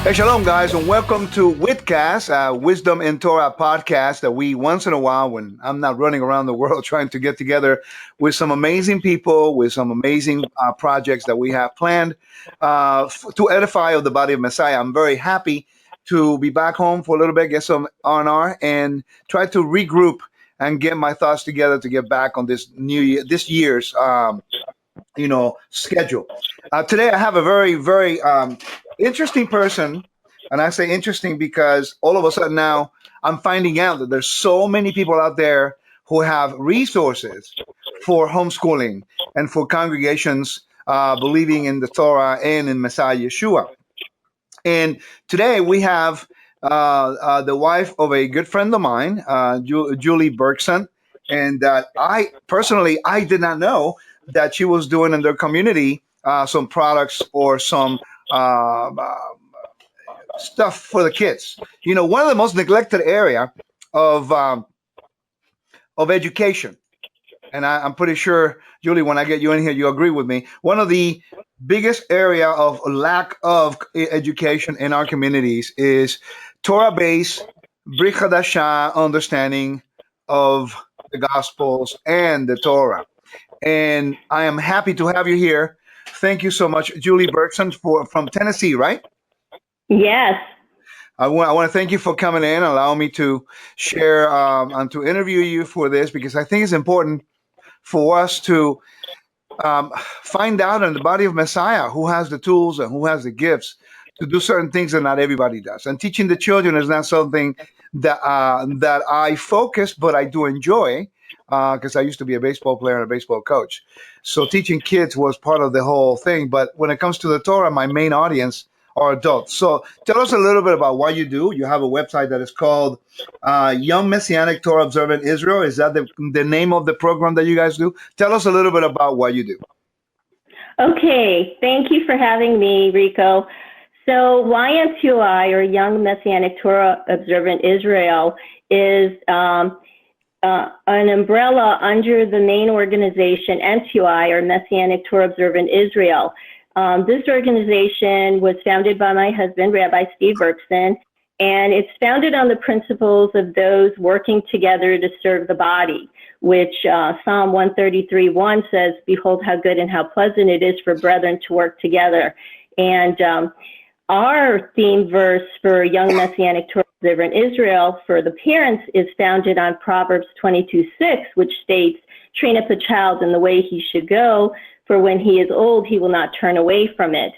Hey, shalom, guys, and welcome to WITcast, Wisdom in Torah podcast that we once in a while, when I'm not running around the world trying to get together with some amazing people, with some amazing projects that we have planned to edify of the body of Messiah. I'm very happy to be back home for a little bit, get some R&R, and try to regroup and get my thoughts together to get back on this new year, this year's schedule. Today I have a very, very interesting person, and I say interesting because all of a sudden now I'm finding out that there's so many people out there who have resources for homeschooling and for congregations believing in the Torah and in Messiah Yeshua. And today we have the wife of a good friend of mine, Julie Berkson, and I did not know that she was doing in their community some products or some stuff for the kids. You know, one of the most neglected area of education, and I'm pretty sure, Julie, when I get you in here, you agree with me. One of the biggest area of lack of education in our communities is Torah-based Brit Hadashah understanding of the Gospels and the Torah. And I am happy to have you here. Thank you so much, Julie Berkson, from Tennessee, right? Yes. I want to thank you for coming in, allow me to share and to interview you for this, because I think it's important for us to find out in the body of Messiah who has the tools and who has the gifts to do certain things that not everybody does. And teaching the children is not something that I focus, but I do enjoy, because I used to be a baseball player and a baseball coach. So teaching kids was part of the whole thing. But when it comes to the Torah, my main audience are adults. So tell us a little bit about what you do. You have a website that is called Young Messianic Torah Observant Israel. Is that the name of the program that you guys do? Tell us a little bit about what you do. Okay. Thank you for having me, Rico. So M.T.O.I, or Young Messianic Torah Observant Israel, is an umbrella under the main organization, M.T.O.I, or Messianic Torah Observant Israel. This organization was founded by my husband, Rabbi Steve Berkson, and it's founded on the principles of those working together to serve the body, which Psalm 133:1 says, "Behold how good and how pleasant it is for brethren to work together." And our theme verse for Young Messianic Torah Observant Israel for the parents is founded on Proverbs 22:6, which states, "Train up a child in the way he should go, for when he is old, he will not turn away from it."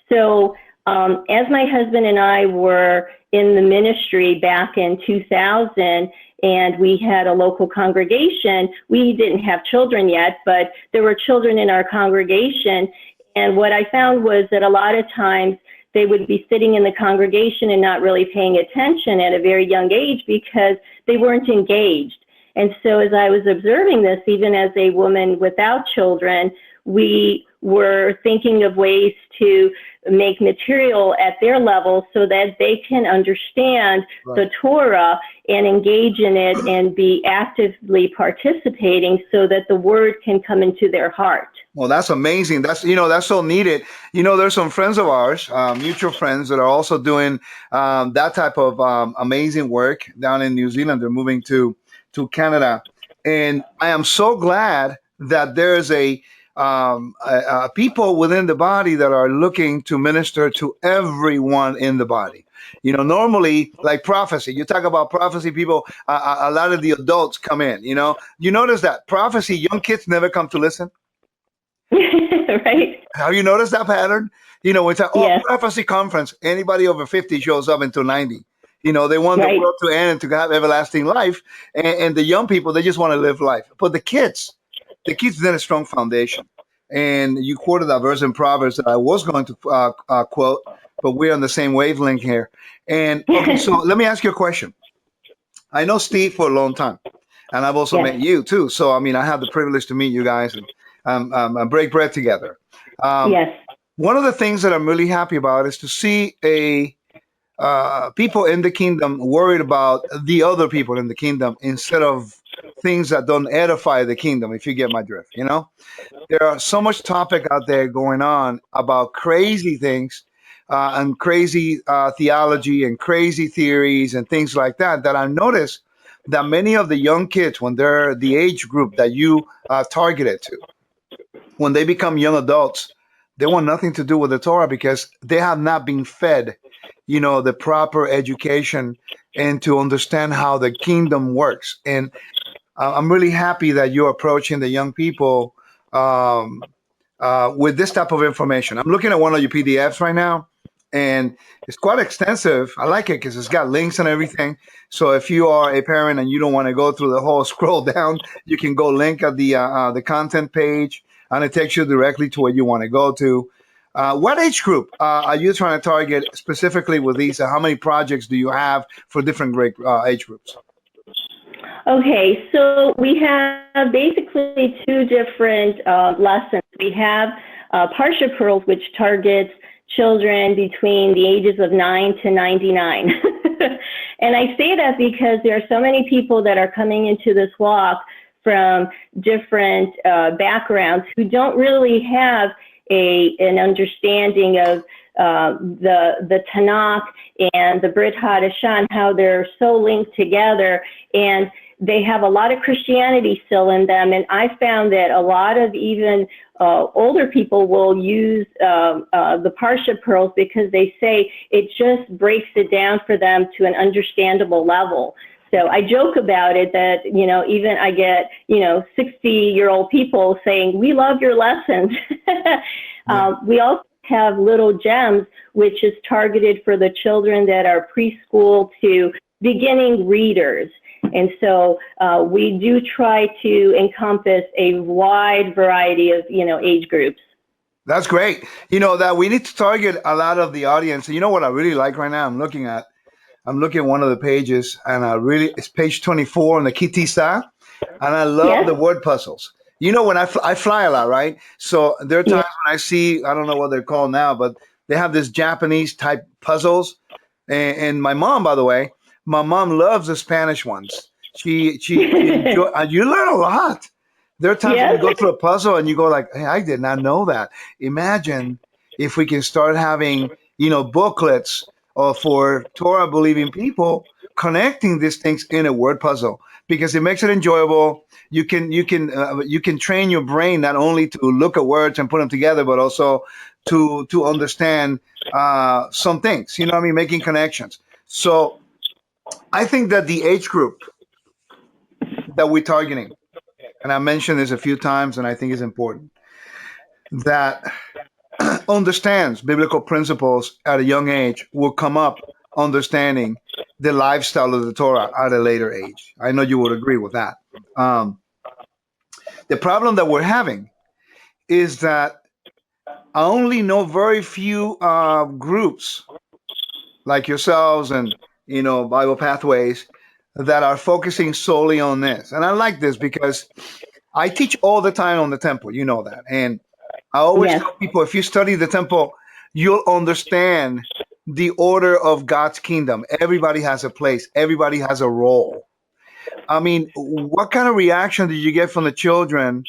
So as my husband and I were in the ministry back in 2000, and we had a local congregation, we didn't have children yet, but there were children in our congregation. And what I found was that a lot of times they would be sitting in the congregation and not really paying attention at a very young age because they weren't engaged. And so as I was observing this, even as a woman without children, we were thinking of ways to make material at their level so that they can understand the Torah and engage in it and be actively participating so that the word can come into their heart. Well, that's amazing. That's so needed. There's some friends of ours, mutual friends, that are also doing that type of amazing work down in New Zealand. They're moving to Canada. And I am so glad that there's people within the body that are looking to minister to everyone in the body. Normally, like prophecy, you talk about prophecy, people, a lot of the adults come in. You notice that prophecy, young kids never come to listen. Right. Have you noticed that pattern? It's a Yes. prophecy conference. Anybody over 50 shows up until 90. They want the world to end and to have everlasting life. And the young people, they just want to live life. But the kids need a strong foundation. And you quoted that verse in Proverbs that I was going to quote, but we're on the same wavelength here. And okay, so let me ask you a question. I know Steve for a long time, and I've also met you too. So, I have the privilege to meet you guys and break bread together. Yes. One of the things that I'm really happy about is to see people in the kingdom worried about the other people in the kingdom instead of things that don't edify the kingdom, if you get my drift. There are so much topic out there going on about crazy things and crazy theology and crazy theories and things like that, that I noticed that many of the young kids, when they're the age group that you targeted to, when they become young adults, they want nothing to do with the Torah because they have not been fed, the proper education and to understand how the kingdom works. And I'm really happy that you're approaching the young people with this type of information. I'm looking at one of your PDFs right now, and it's quite extensive. I like it because it's got links and everything. So if you are a parent and you don't want to go through the whole scroll down, you can go link at the content page, and it takes you directly to where you want to go to. What age group are you trying to target specifically with these? How many projects do you have for different grade age groups? Okay, so we have basically two different lessons. We have Parsha Pearls, which targets children between the ages of 9 to 99. And I say that because there are so many people that are coming into this walk from different backgrounds who don't really have an understanding of the Tanakh and the Brit Hadashah, how they're so linked together, and they have a lot of Christianity still in them. And I found that a lot of even older people will use the Parsha Pearls because they say it just breaks it down for them to an understandable level. So I joke about it that, even I get, 60-year-old people saying, we love your lessons. We also have little gems, which is targeted for the children that are preschool to beginning readers. And so we do try to encompass a wide variety of, age groups. That's great. That we need to target a lot of the audience. And you know what I really like right now? I'm looking at one of the pages, and it's page 24 on the Kitisa, and I love the word puzzles. When I fly a lot, right? So there are times when I see, I don't know what they're called now, but they have this Japanese type puzzles. And my mom, by the way, loves the Spanish ones. She you learn a lot. There are times when you go through a puzzle and you go like, hey, I did not know that. Imagine if we can start having, booklets for Torah believing people connecting these things in a word puzzle, because it makes it enjoyable. You can train your brain not only to look at words and put them together, but also to understand some things. Making connections. So I think that the age group that we're targeting, and I mentioned this a few times, and I think it's important, that understands biblical principles at a young age will come up understanding the lifestyle of the Torah at a later age. I know you would agree with that. The problem that we're having is that I only know very few groups like yourselves and, Bible Pathways that are focusing solely on this. And I like this because I teach all the time on the temple, you know that. And I always tell people, if you study the temple, you'll understand the order of God's kingdom. Everybody has a place. Everybody has a role. I mean, what kind of reaction did you get from the children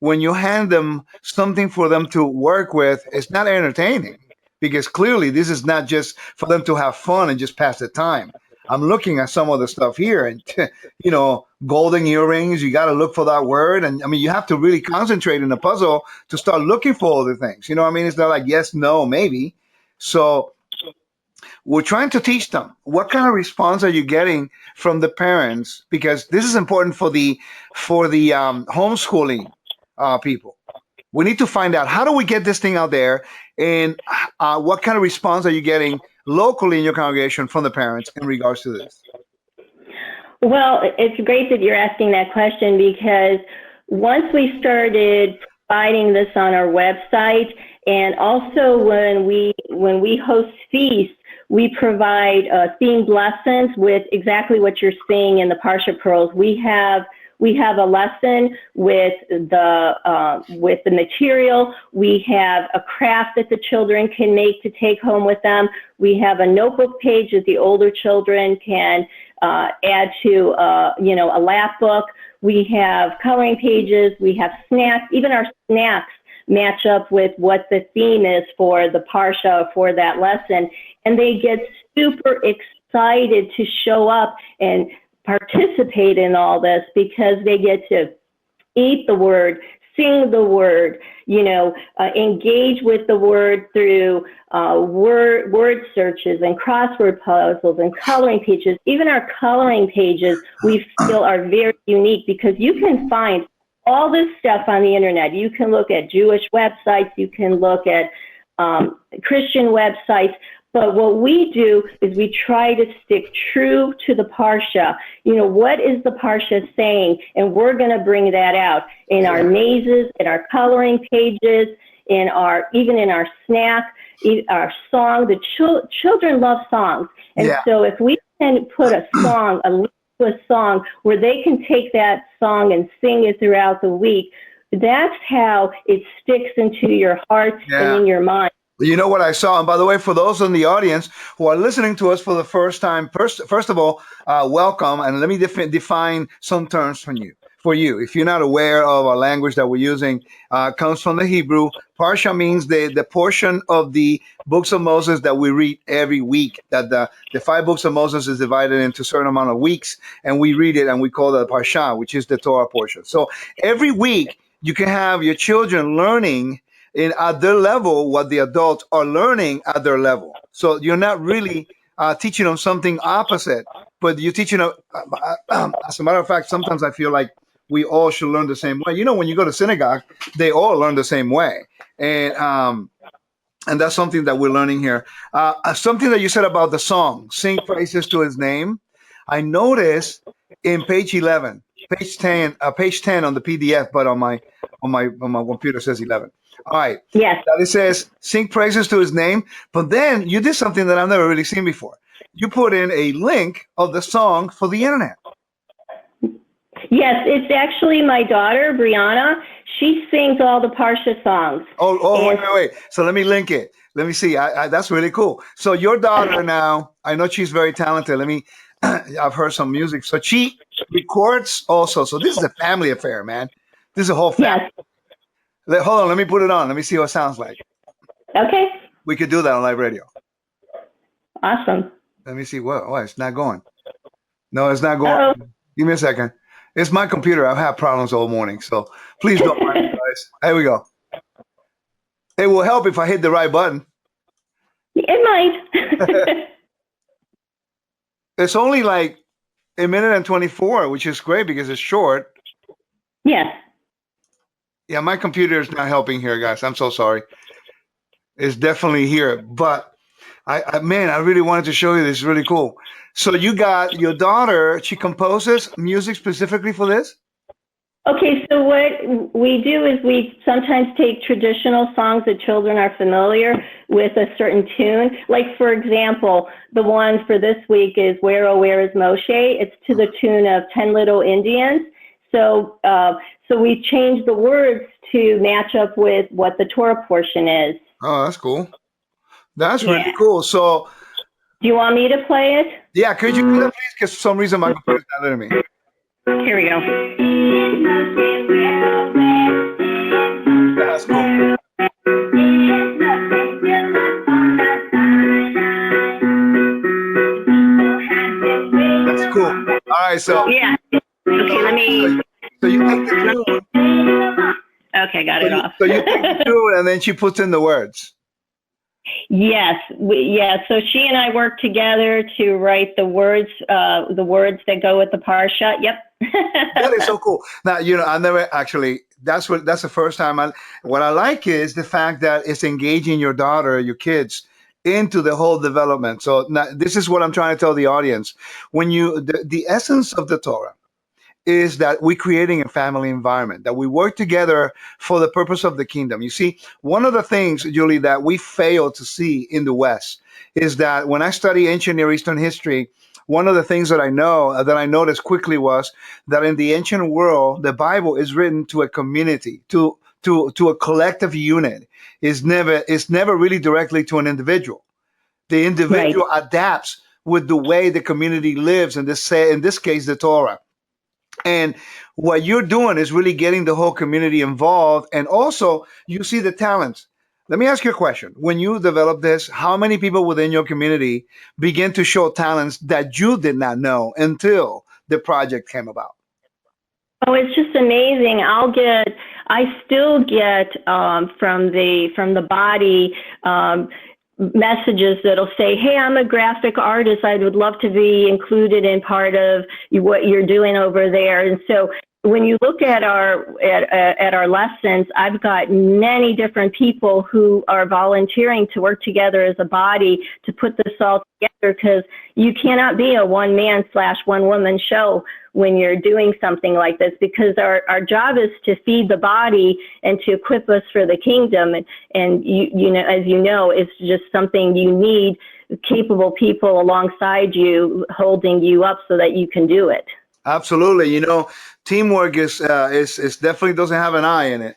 when you hand them something for them to work with? It's not entertaining, because clearly this is not just for them to have fun and just pass the time. I'm looking at some of the stuff here, and golden earrings, you got to look for that word. And I mean, you have to really concentrate in the puzzle to start looking for all the things. It's not like yes, no, maybe. So we're trying to teach them. What kind of response are you getting from the parents? Because this is important for the homeschooling people. We need to find out, how do we get this thing out there, and what kind of response are you getting locally in your congregation from the parents in regards to this? Well, it's great that you're asking that question, because once we started providing this on our website, and also when we host feasts, we provide themed lessons with exactly what you're seeing in the Parsha Pearls. We have a lesson with the material. We have a craft that the children can make to take home with them. We have a notebook page that the older children can add to a lap book. We have coloring pages. We have snacks. Even our snacks match up with what the theme is for the Parsha, for that lesson. And they get super excited to show up and participate in all this because they get to eat the word, sing the word, engage with the word through word searches and crossword puzzles and coloring pages. Even our coloring pages, we feel, are very unique because you can find all this stuff on the internet. You can look at Jewish websites, you can look at Christian websites, but what we do is we try to stick true to the Parsha. What is the Parsha saying? And we're going to bring that out in our mazes, in our coloring pages, even in our snack, our song. The children love songs. And so if we can put a song, a link to a song where they can take that song and sing it throughout the week, that's how it sticks into your heart and in your mind. You know what I saw? And by the way, for those in the audience who are listening to us for the first time, first of all, welcome. And let me define some terms for you. If you're not aware of our language that we're using, comes from the Hebrew. Parsha means the portion of the books of Moses that we read every week, that the 5 books of Moses is divided into a certain amount of weeks, and we read it and we call it Parsha, which is the Torah portion. So every week you can have your children learning at their level what the adults are learning at their level. So you're not really teaching them something opposite, but you're teaching them. As a matter of fact, sometimes I feel like we all should learn the same way. When you go to synagogue, they all learn the same way, and that's something that we're learning here. Something that you said about the song, "Sing praises to His name." I noticed in page 11, page 10 on the PDF, but on my computer says 11. All right. Yes. That it says, "Sing praises to His name." But then you did something that I've never really seen before. You put in a link of the song for the internet. Yes, it's actually my daughter, Brianna. She sings all the Parsha songs. Wait. So let me link it. Let me see. That's really cool. So your daughter now, I know she's very talented. I've heard some music. So she records also. So this is a family affair, man. This is a whole family. Yes. Hold on, let me put it on. Let me see what it sounds like. Okay. We could do that on live radio. Awesome. Let me see. What? It's not going. No, it's not going. Uh-oh. Give me a second. It's my computer. I've had problems all morning, so please don't mind me, guys. Here we go. It will help if I hit the right button. It might. It's only like 1 minute and 24, which is great because it's short. Yes. Yeah, my computer is not helping here, guys. I'm so sorry. It's definitely here, but I really wanted to show you this. It's really cool. So you got your daughter. She composes music specifically for this? Okay, so what we do is we sometimes take traditional songs that children are familiar with a certain tune. Like, for example, the one for this week is "Where, Oh, Where is Moshe?" It's to the tune of 10 Little Indians. So we change the words to match up with what the Torah portion is. Oh, that's cool. That's really cool. So, do you want me to play it? Yeah, could you do that, please? Because for some reason my computer's not letting me. Here we go. That's cool. That's cool. All right, so yeah. Okay, let me. So you take the tune. Okay, got it off. So you take the tune, and then she puts in the words. Yes, so she and I work together to write the words that go with the Parsha. Yep. That is so cool. Now, I never actually, that's the first time what I like is the fact that it's engaging your daughter, your kids into the whole development. So now, this is what I'm trying to tell the audience. When the essence of the Torah is that we're creating a family environment, that we work together for the purpose of the kingdom. You see, one of the things, Julie, that we fail to see in the West is that when I study ancient Near Eastern history, one of the things that I noticed quickly was that in the ancient world, the Bible is written to a community, to a collective unit. It's never really directly to an individual. The individual adapts with the way the community lives, in this case, the Torah. And what you're doing is really getting the whole community involved. And also, you see the talents. Let me ask you a question. When you develop this, how many people within your community begin to show talents that you did not know until the project came about? Oh, it's just amazing. I still get from the body messages that'll say, "Hey, I'm a graphic artist. I would love to be included in part of what you're doing over there." And so, when you look at our lessons, I've got many different people who are volunteering to work together as a body to put this all together, because you cannot be a one man / one woman show when you're doing something like this, because our job is to feed the body and to equip us for the kingdom. And you know, as you know, it's just something you need capable people alongside you holding you up so that you can do it. Absolutely. You know, teamwork is definitely doesn't have an I in it.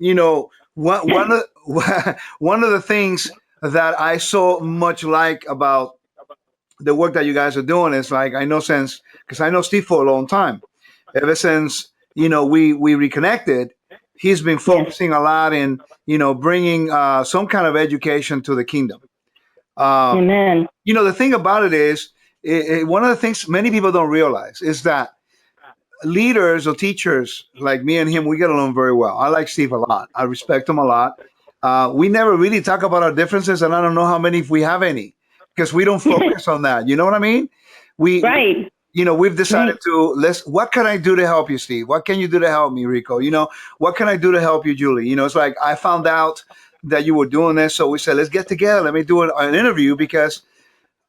You know, one of one of the things that I so much like about the work that you guys are doing is, like, I know since, because I know Steve for a long time, ever since, you know, we reconnected, he's been Yes. focusing a lot in, you know, bringing some kind of education to the kingdom. Amen. You know, the thing about it is, one of the things many people don't realize is that leaders or teachers like me and him, we get along very well. I like Steve a lot. I respect him a lot. We never really talk about our differences, and I don't know how many, if we have any, because we don't focus on that. You know what I mean? Right. You know, we've decided Right. to, what can I do to help you, Steve? What can you do to help me, Rico? You know, what can I do to help you, Julie? You know, it's like, I found out that you were doing this, so we said, let's get together. Let me do an interview, because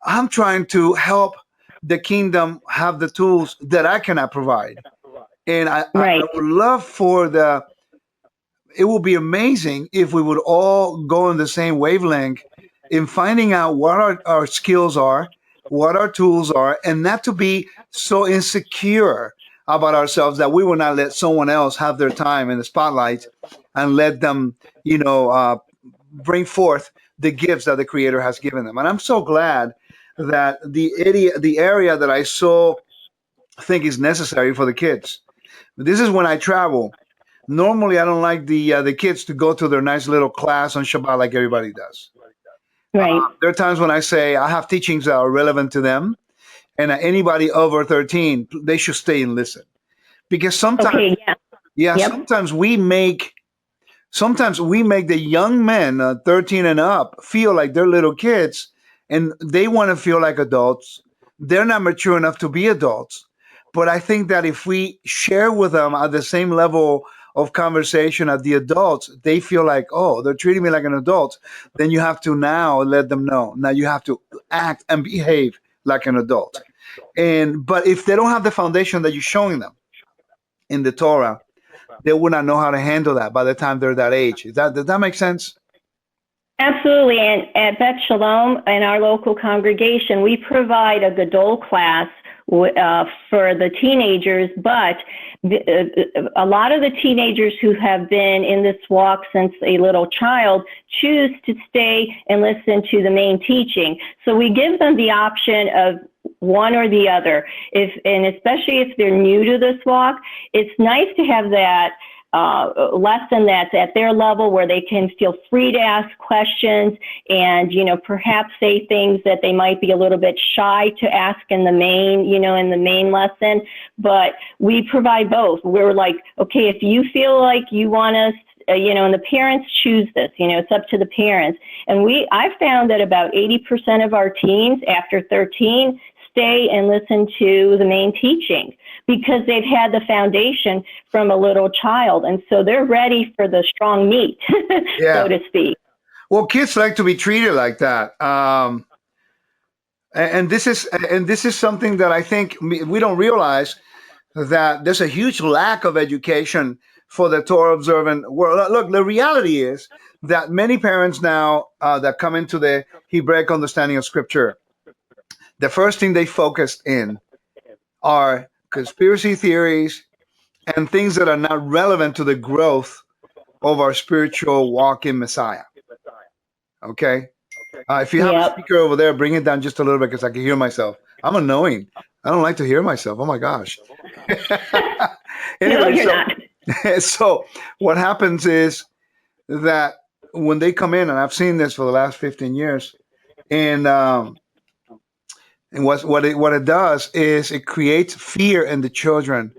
I'm trying to help the kingdom have the tools that I cannot provide. And I Right. would love for it would be amazing if we would all go on the same wavelength in finding out what our skills are, what our tools are, and not to be so insecure about ourselves that we will not let someone else have their time in the spotlight and let them, you know, bring forth the gifts that the Creator has given them. And I'm so glad that the area that I so think is necessary for the kids. This is when I travel. Normally, I don't like the kids to go to their nice little class on Shabbat like everybody does. Right. There are times when I say I have teachings that are relevant to them, and anybody over 13, they should stay and listen, because sometimes, Okay. Yeah. yeah, Yep. sometimes we make the young men, 13 and up, feel like they're little kids, and they want to feel like adults. They're not mature enough to be adults. But I think that if we share with them at the same level of conversation as the adults, they feel like, oh, they're treating me like an adult. Then you have to now let them know. Now you have to act and behave like an adult. But if they don't have the foundation that you're showing them in the Torah, they will not know how to handle that by the time they're that age. Does that make sense? Absolutely. And at Bet Shalom, in our local congregation, we provide a Gadol class for the teenagers, but a lot of the teenagers who have been in this walk since a little child choose to stay and listen to the main teaching. So we give them the option of one or the other. And especially if they're new to this walk, it's nice to have that lesson that's at their level, where they can feel free to ask questions and, you know, perhaps say things that they might be a little bit shy to ask in the main lesson. But we provide both. We're like, okay, if you feel like you want us, and the parents choose this, it's up to the parents. And I found that about 80% of our teens after 13 stay and listen to the main teaching, because they've had the foundation from a little child. And so they're ready for the strong meat, Yeah. so to speak. Well, kids like to be treated like that. And this is something that I think we don't realize, that there's a huge lack of education for the Torah observant world. Look, the reality is that many parents now that come into the Hebraic understanding of Scripture, the first thing they focus in are conspiracy theories and things that are not relevant to the growth of our spiritual walk in Messiah. Okay? If you have a Yep. speaker over there, bring it down just a little bit, because I can hear myself. I'm annoying. I don't like to hear myself. Oh my gosh. No, Anyway, you're so not. so what happens is that when they come in, and I've seen this for the last 15 years, and what it does is it creates fear in the children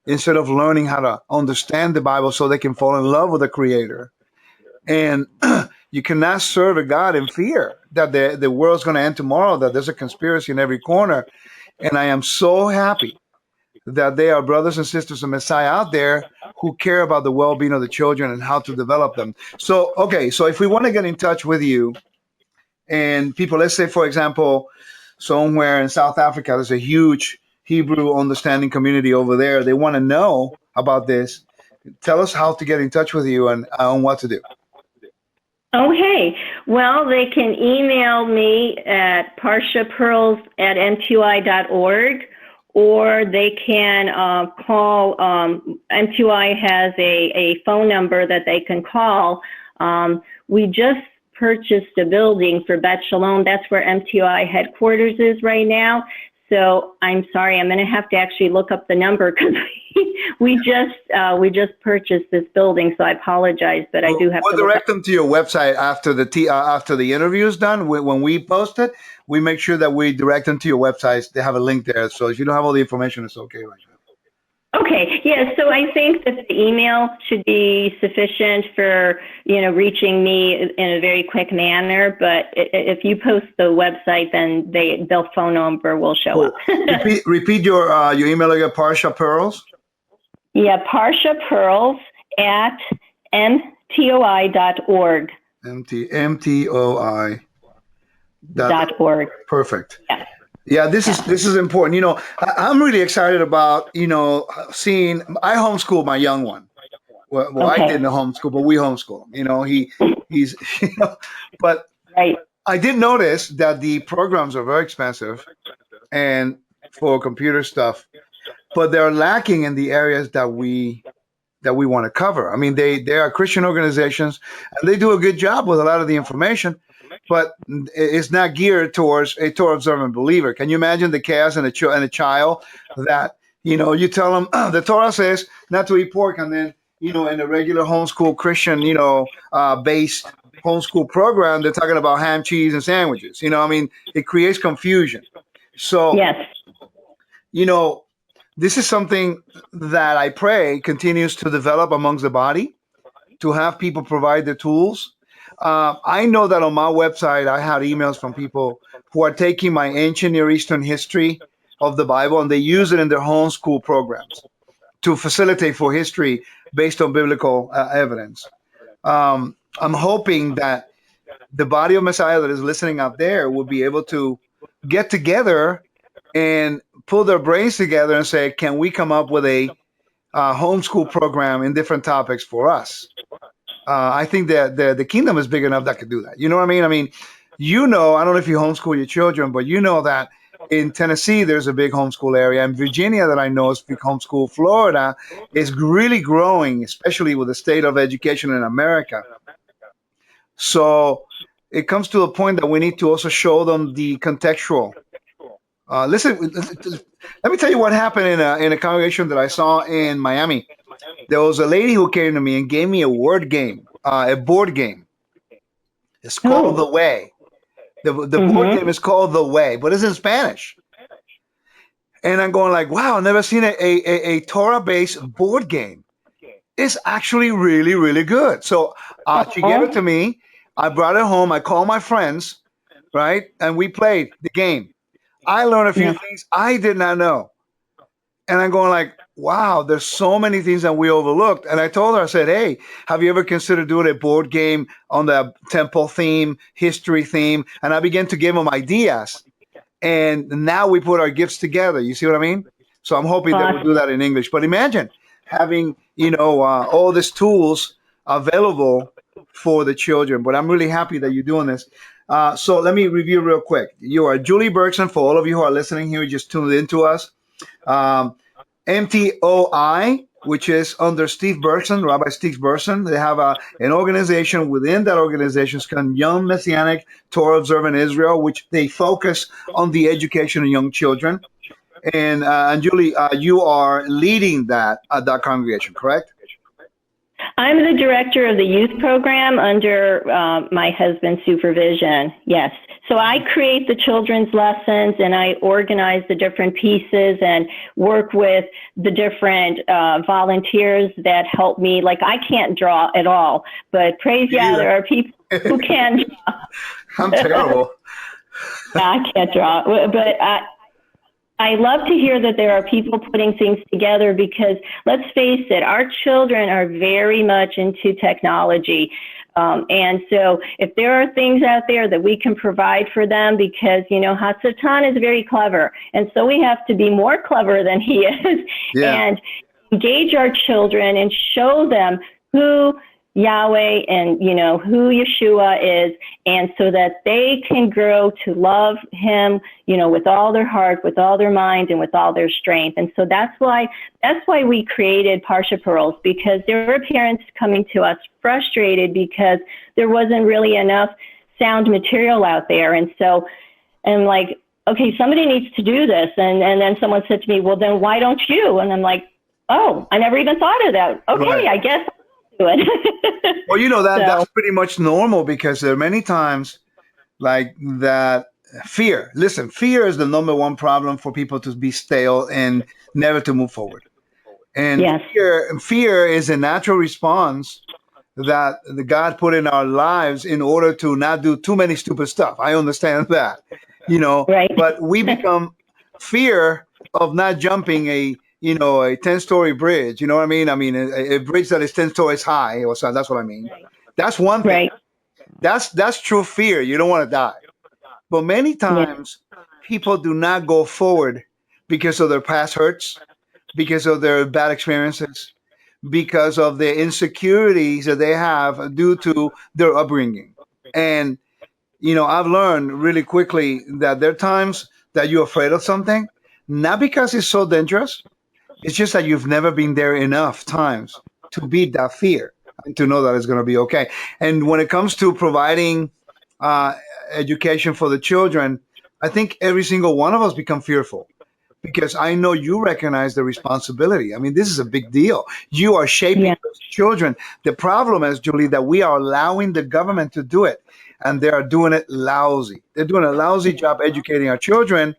instead of learning how to understand the Bible so they can fall in love with the Creator. And you cannot serve a God in fear that the world's going to end tomorrow, that there's a conspiracy in every corner. And I am so happy that there are brothers and sisters of Messiah out there who care about the well-being of the children and how to develop them. So, okay, so if we want to get in touch with you and people, let's say, for example, somewhere in South Africa, there's a huge Hebrew understanding community over there. They want to know about this. Tell us how to get in touch with you and on what to do. Okay. Well, they can email me at parshapearls@M.T.O.I.org, or they can call. M.T.O.I has a phone number that they can call. We just purchased a building for Bet Shalom. That's where M.T.O.I headquarters is right now. So I'm sorry, I'm going to have to actually look up the number because we just purchased this building. So I apologize, but I do have We'll to look direct them to your website after the interview is done. When we post it, we make sure that we direct them to your websites. They have a link there. So if you don't have all the information, it's okay right now. Okay, yeah, so I think that the email should be sufficient for, reaching me in a very quick manner, but if you post the website, then their phone number will show up. Repeat your email again, Parsha Pearls? Yeah, Parsha Pearls at mtoi.org. mtoi.org. Perfect. Yeah. Yeah, this is important. I'm really excited about seeing. I homeschool my young one. Well, Okay. I didn't homeschool, but we homeschool him. He's but Right. I did notice that the programs are very expensive and for computer stuff, but they're lacking in the areas that we want to cover. I mean, they are Christian organizations and they do a good job with a lot of the information, but it's not geared towards a Torah observant believer. Can you imagine the chaos and a child that you tell them the Torah says not to eat pork, and then in a regular homeschool Christian based homeschool program they're talking about ham, cheese, and sandwiches. I mean, it creates confusion. So Yes. This is something that I pray continues to develop amongst the body, to have people provide the tools. I know that on my website, I had emails from people who are taking my ancient Near Eastern history of the Bible and they use it in their homeschool programs to facilitate for history based on biblical evidence. I'm hoping that the body of Messiah that is listening out there will be able to get together and pull their brains together and say, can we come up with a homeschool program in different topics for us? I think that the kingdom is big enough that could do that. You know what I mean? I mean, I don't know if you homeschool your children, but that in Tennessee, there's a big homeschool area. In Virginia, that I know is big homeschool. Florida is really growing, especially with the state of education in America. So it comes to a point that we need to also show them the contextual. Listen, let me tell you what happened in a congregation that I saw in Miami. There was a lady who came to me and gave me a board game. It's called The Way. The board game is called The Way, but it's in Spanish. And I'm going like, wow, I've never seen a Torah-based board game. It's actually really, really good. So she gave it to me. I brought it home. I called my friends, right? And we played the game. I learned a few things I did not know. And I'm going like, wow, there's so many things that we overlooked. And I told her, I said, hey, have you ever considered doing a board game on the temple theme, history theme? And I began to give them ideas. And now we put our gifts together. You see what I mean? So I'm hoping that we'll do that in English. But imagine having, all these tools available for the children. But I'm really happy that you're doing this. So let me review real quick. You are Julie Berkson. For all of you who are listening here, just tuned into us. M.T.O.I, which is under Steve Berkson, Rabbi Steve Berkson. They have an organization. Within that organization is called Young Messianic Torah Observant Israel, which they focus on the education of young children. And Julie, you are leading that congregation, correct? I'm the director of the youth program under my husband's supervision, yes. So I create the children's lessons and I organize the different pieces and work with the different volunteers that help me. Like, I can't draw at all, but praise Yah, there are people who can draw. I'm terrible. I can't draw, but I love to hear that there are people putting things together because, let's face it, our children are very much into technology. And so if there are things out there that we can provide for them, because, Hasatan is very clever, and so we have to be more clever than he is, and engage our children and show them who Yahweh and, who Yeshua is, and so that they can grow to love him, with all their heart, with all their mind, and with all their strength. And so that's why we created Parsha Pearls, because there were parents coming to us frustrated because there wasn't really enough sound material out there. And so I'm like, okay, somebody needs to do this. And then someone said to me, well, then why don't you? And I'm like, oh, I never even thought of that. Okay, right. I guess Well, that's pretty much normal, because there are many times like that fear. Listen, fear is the number one problem for people to be stale and never to move forward. And fear is a natural response that the God put in our lives in order to not do too many stupid stuff. I understand that, right. But we become fear of not jumping a 10-story bridge. You know what I mean? I mean, a bridge that is 10 stories high, or so. That's what I mean. Right. That's one thing. Right. That's true fear. You don't want to die. But many times people do not go forward because of their past hurts, because of their bad experiences, because of the insecurities that they have due to their upbringing. And, I've learned really quickly that there are times that you're afraid of something, not because it's so dangerous. It's just that you've never been there enough times to beat that fear and to know that it's going to be okay. And when it comes to providing education for the children, I think every single one of us become fearful, because I know you recognize the responsibility. I mean, this is a big deal. You are shaping those children. The problem is, Julie, that we are allowing the government to do it, and they are doing it lousy. They're doing a lousy job educating our children.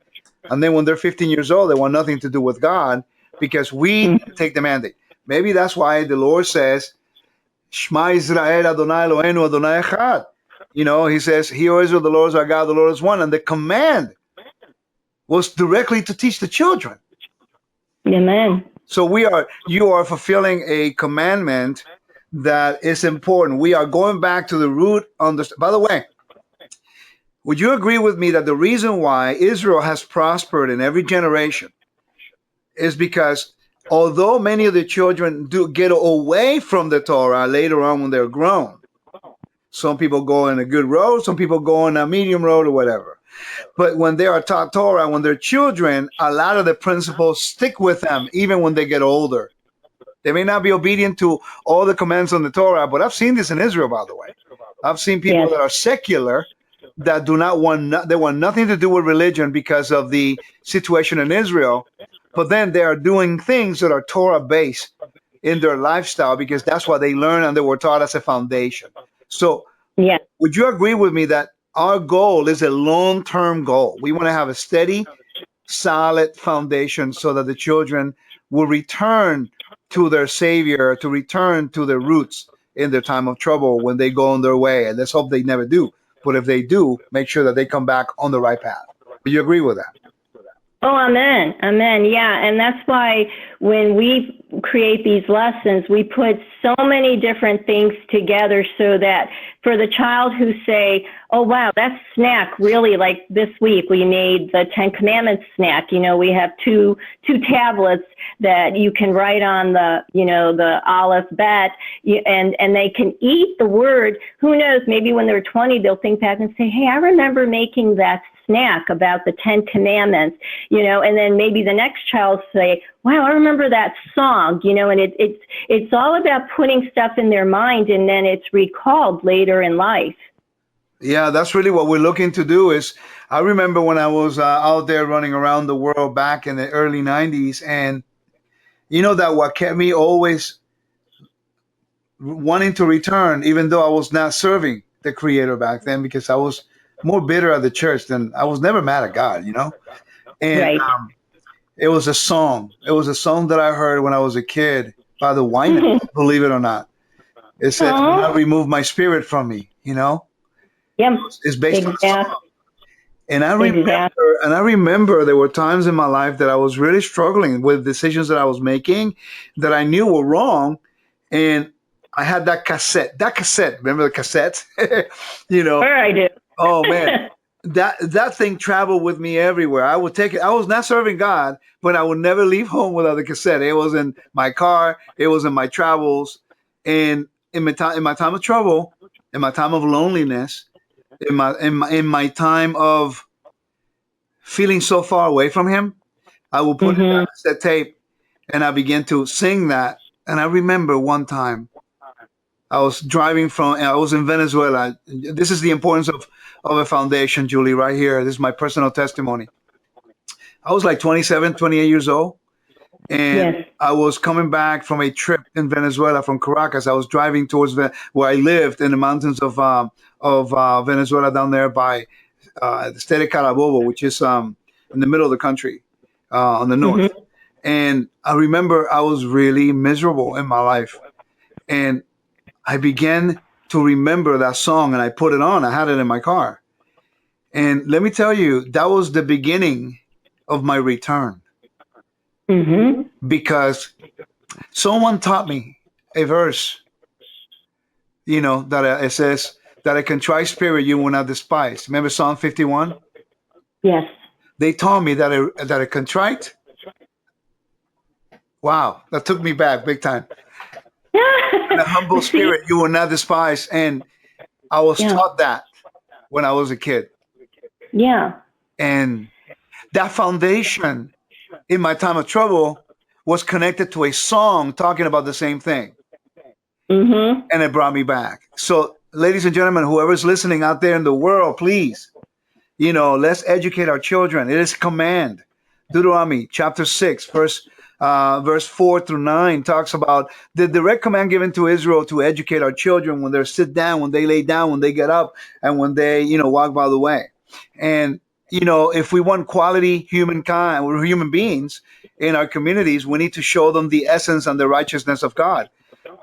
And then when they're 15 years old, they want nothing to do with God, because we take the mandate. Maybe that's why the Lord says, Shema Israel Adonai Eloheinu Adonai Echad. He says, Hear Israel, the Lord is our God, the Lord is one. And the command was directly to teach the children. Amen. So you are fulfilling a commandment that is important. We are going back to the root. By the way, would you agree with me that the reason why Israel has prospered in every generation is because although many of the children do get away from the Torah later on when they're grown, some people go in a good road, some people go in a medium road or whatever. But when they are taught Torah, when they're children, a lot of the principles stick with them even when they get older. They may not be obedient to all the commands on the Torah, but I've seen this in Israel, by the way. I've seen people that are secular that do not they want nothing to do with religion because of the situation in Israel. But then they are doing things that are Torah-based in their lifestyle, because that's what they learn and they were taught as a foundation. So would you agree with me that our goal is a long-term goal? We want to have a steady, solid foundation so that the children will return to their Savior, to return to their roots in their time of trouble when they go on their way. And let's hope they never do. But if they do, make sure that they come back on the right path. Do you agree with that? Oh, amen. Amen. Yeah. And that's why when we create these lessons, we put so many different things together so that for the child who say, oh, wow, that snack really, like this week, we made the 10 Commandments snack. We have two tablets that you can write on the Aleph Bet, and they can eat the word. Who knows, maybe when they're 20, they'll think back and say, hey, I remember making that snack about the 10 Commandments, and then maybe the next child say, wow, I remember that song, and it's all about putting stuff in their mind, and then it's recalled later in life. Yeah, that's really what we're looking to do. Is I remember when I was out there running around the world back in the early '90s, and you know that what kept me always wanting to return, even though I was not serving the Creator back then, because I was more bitter at the church than I was never mad at God, you know. And Right. it was a song. It was a song that I heard when I was a kid by the Winans, believe it or not. It says, "Do not Oh, remove my spirit from me." You know, yeah, it's based on a exact, song. And exact. I remember there were times in my life that I was really struggling with decisions that I was making that I knew were wrong. And I had that cassette. That cassette, remember the cassette? you know, Sure, I do. oh man, that thing traveled with me everywhere. I would take it. I was not serving God, but I would never leave home without the cassette. It was in my car. It was in my travels, and in my time of trouble, in my time of loneliness, in my time of feeling so far away from Him, I would put in that Hmm. cassette tape, and I began to sing that. And I remember one time I was driving I was in Venezuela. This is the importance of a foundation, Julie, right here. This is my personal testimony. I was like 27, 28 years old, and Yes. I was coming back from a trip in Venezuela from Caracas. I was driving towards where I lived in the mountains of Venezuela down there by the state of Carabobo, which is in the middle of the country on the north. Hmm. And I remember I was really miserable in my life. And I began to remember that song and I put it on. I had it in my car. And let me tell you, that was the beginning of my return Hmm. because someone taught me a verse, you know, that it says that a contrite spirit you will not despise. Remember Psalm 51? Yes. They taught me that that a contrite, wow, that took me back big time. And a humble See, spirit you will not despise. And I was yeah, taught that when I was a kid. yeah. And that foundation in my time of trouble was connected to a song talking about the same thing. Hmm. And it brought me back. So, ladies and gentlemen, whoever's listening out there in the world, please, you know, let's educate our children. It is a command. Deuteronomy chapter 6, verse 4 through 9 talks about the direct command given to Israel to educate our children when they sit down, when they lay down, when they get up, and when they, you know, walk by the way. And, you know, if we want quality humankind or human beings in our communities, we need to show them the essence and the righteousness of God.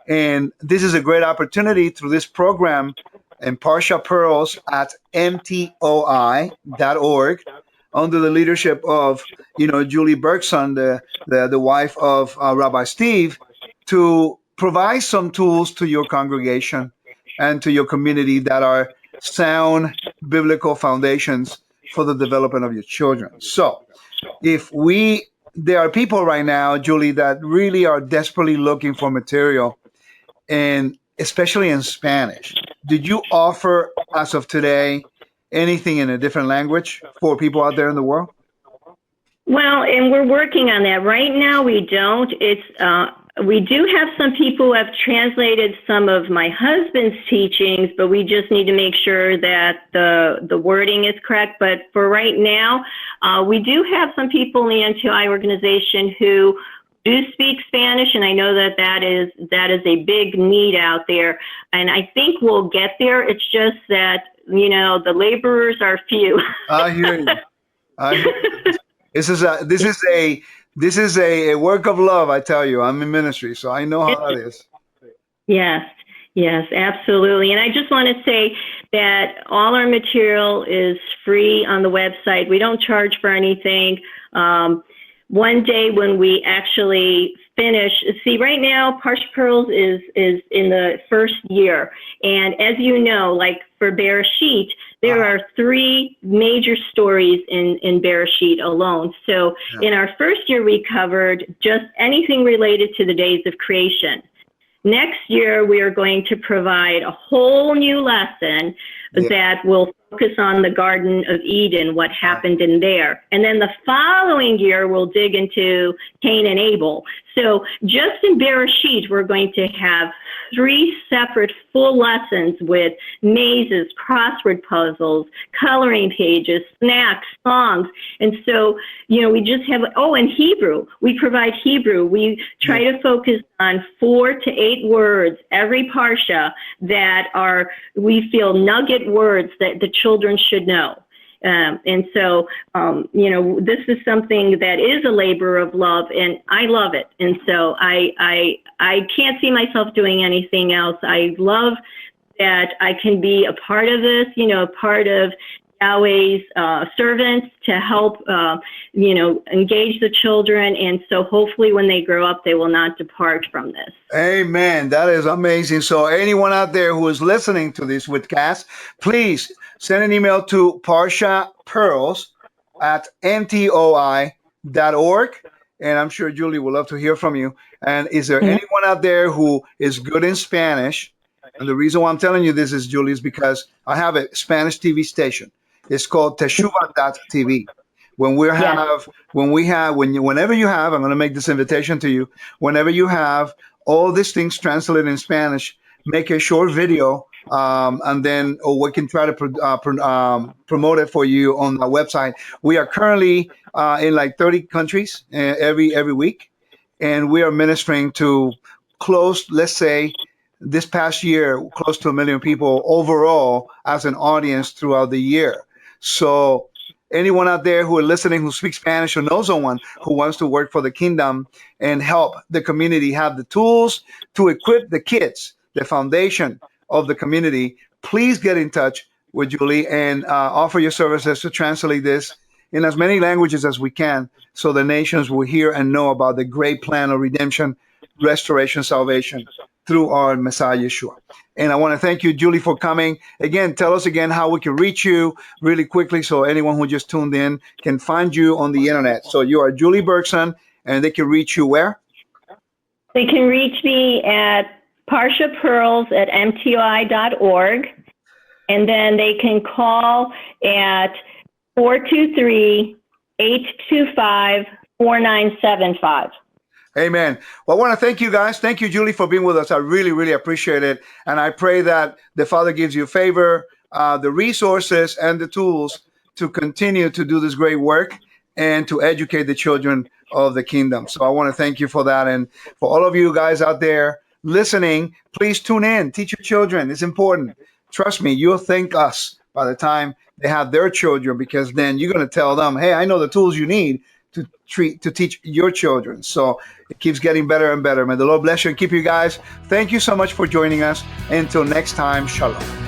And this is a great opportunity through this program and Parsha Pearls at M.T.O.I.org under the leadership of, you know, Julie Berkson, the wife of Rabbi Steve, to provide some tools to your congregation and to your community that are sound biblical foundations for the development of your children. So if there are people right now, Julie, that really are desperately looking for material and especially in Spanish. Did you offer, as of today, anything in a different language for people out there in the world? Well, and we're working on that. Right now, we don't. We do have some people who have translated some of my husband's teachings, but we just need to make sure that the wording is correct. But for right now, we do have some people in the M.T.O.I organization who do speak Spanish, and I know that is a big need out there. And I think we'll get there. It's just that, you know, the laborers are few. I hear you. I hear you. This is a work of love. I tell you, I'm in ministry, so I know how that is. Yes, yes, absolutely. And I just want to say that all our material is free on the website. We don't charge for anything. One day when we actually finish, see, right now, Parsha Pearls is in the first year. And as you know, like for Bereshit, there are 3 major stories in Bereshit alone. So in our first year, we covered just anything related to the days of creation. Next year, we are going to provide a whole new lesson that will focus on the Garden of Eden, what happened in there. And then the following year, we'll dig into Cain and Abel. So just in Bereshit, we're going to have 3 separate full lessons with mazes, crossword puzzles, coloring pages, snacks, songs. And so, we just have, and Hebrew. We provide Hebrew. We try to focus on 4 to 8 words every Parsha that are, we feel, nugget words that the children should know. And so, this is something that is a labor of love, and I love it. And so I can't see myself doing anything else. I love that I can be a part of this, part of Yahweh's servants to help, engage the children. And so hopefully when they grow up, they will not depart from this. Amen. That is amazing. So anyone out there who is listening to this witcast, please send an email to Parsha Pearls at M.T.O.I.org. And I'm sure Julie would love to hear from you. And is there anyone out there who is good in Spanish? And the reason why I'm telling you this is, Julie, is because I have a Spanish TV station. It's called Teshuva.tv. Whenever you have, I'm going to make this invitation to you. Whenever you have all these things translated in Spanish, make a short video, and then we can try to promote it for you on our website. We are currently in like 30 countries every week, and we are ministering to close, let's say, this past year, close to 1 million people overall as an audience throughout the year. So anyone out there who are listening, who speaks Spanish or knows someone who wants to work for the kingdom and help the community have the tools to equip the kids, the foundation of the community, please get in touch with Julie and offer your services to translate this in as many languages as we can so the nations will hear and know about the great plan of redemption, restoration, salvation through our Messiah Yeshua. And I want to thank you, Julie, for coming. Again, tell us again how we can reach you really quickly so anyone who just tuned in can find you on the internet. So you are Julie Berkson, and they can reach you where? They can reach me at Parsha Pearls at M.T.O.I.org. And then they can call at 423-825-4975. Amen. Well, I want to thank you guys. Thank you, Julie, for being with us. I really, really appreciate it. And I pray that the Father gives you favor, the resources and the tools to continue to do this great work and to educate the children of the kingdom. So I want to thank you for that. And for all of you guys out there listening, please tune in. Teach your children. It's important. Trust me, you'll thank us by the time they have their children, because then you're going to tell them, hey, I know the tools you need to teach your children. So it keeps getting better and better. May the Lord bless you and keep you guys. Thank you so much for joining us. Until next time, shalom.